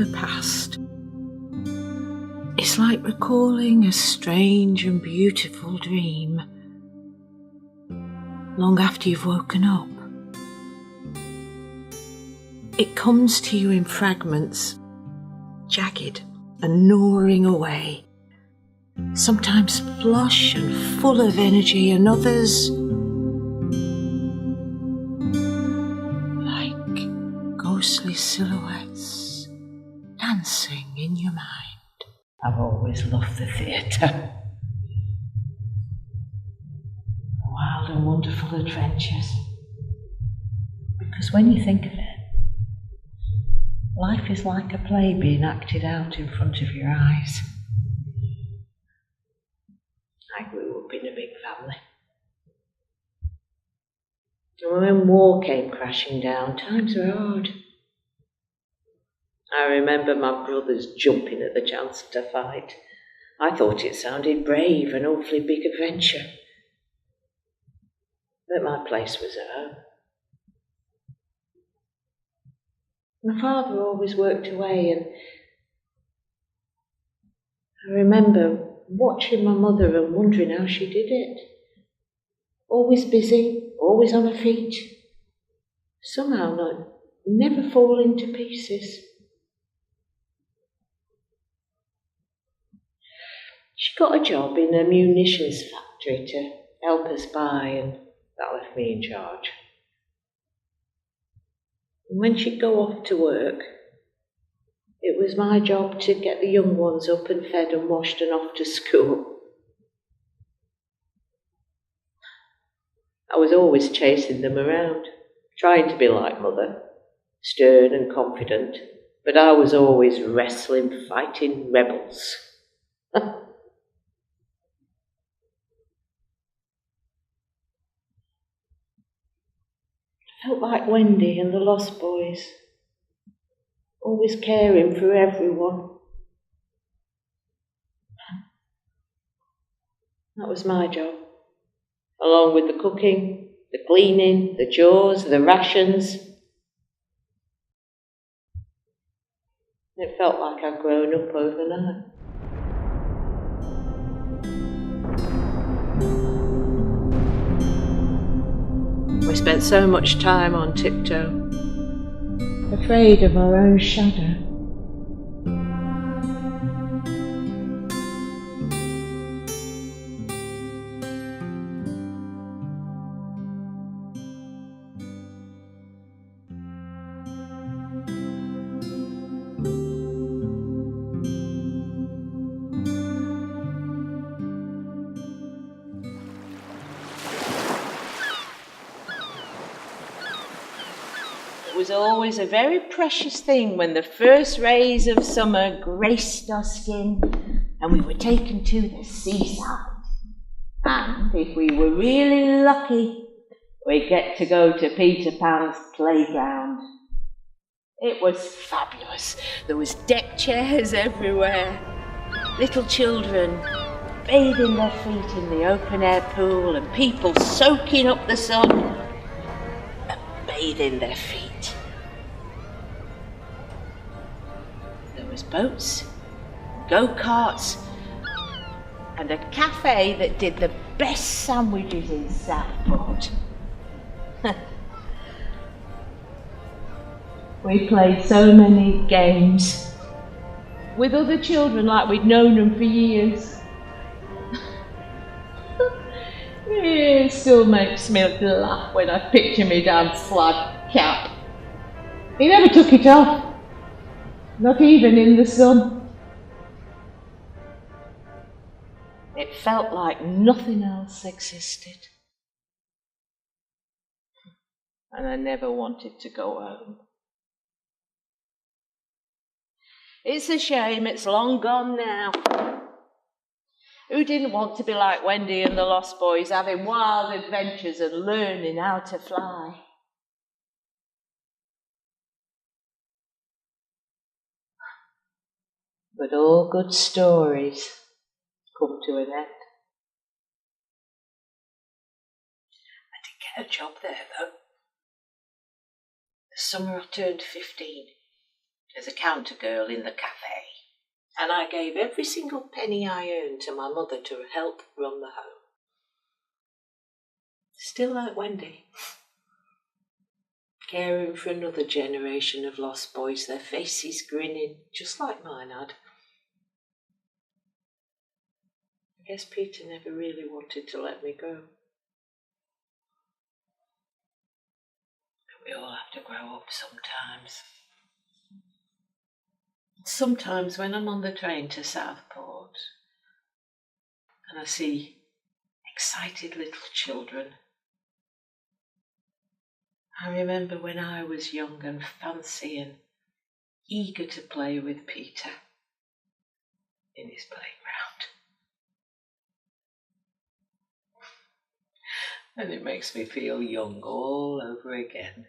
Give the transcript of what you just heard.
the past. It's like recalling a strange and beautiful dream long after you've woken up. It comes to you in fragments, jagged and gnawing away, sometimes flush and full of energy, and others like ghostly silhouettes dancing in your mind. I've always loved the theatre. Wild and wonderful adventures. Because when you think of it, life is like a play being acted out in front of your eyes. I grew up in a big family. And when war came crashing down, times were hard. I remember my brothers jumping at the chance to fight. I thought it sounded brave, an awfully big adventure. But my place was at home. My father always worked away, and I remember watching my mother and wondering how she did it. Always busy, always on her feet. Somehow never falling to pieces. She got a job in a munitions factory to help us buy, and that left me in charge. And when she'd go off to work, it was my job to get the young ones up and fed and washed and off to school. I was always chasing them around, trying to be like Mother, stern and confident, but I was always wrestling, fighting rebels. I felt like Wendy and the Lost Boys, always caring for everyone. That was my job, along with the cooking, the cleaning, the chores, the rations. It felt like I'd grown up overnight. We spent so much time on tiptoe, afraid of our own shadow. It was always a very precious thing when the first rays of summer graced our skin and we were taken to the seaside. And if we were really lucky, we'd get to go to Peter Pan's playground. It was fabulous. There was deck chairs everywhere, little children bathing their feet in the open-air pool, and people soaking up the sun and bathing their feet. There was boats, go-karts, and a cafe that did the best sandwiches in Southport. We played so many games with other children like we'd known them for years. It still makes me laugh when I picture my dad's slab cap. He never took it off, not even in the sun. It felt like nothing else existed. And I never wanted to go home. It's a shame it's long gone now. Who didn't want to be like Wendy and the Lost Boys, having wild adventures and learning how to fly? But all good stories come to an end. I did get a job there, though. The summer I turned 15, as a counter girl in the cafe, and I gave every single penny I earned to my mother to help run the home. Still like Wendy, caring for another generation of lost boys, their faces grinning, just like mine had. I guess Peter never really wanted to let me go. We all have to grow up sometimes. Sometimes when I'm on the train to Southport and I see excited little children, I remember when I was young and fancy and eager to play with Peter in his playground. And it makes me feel young all over again.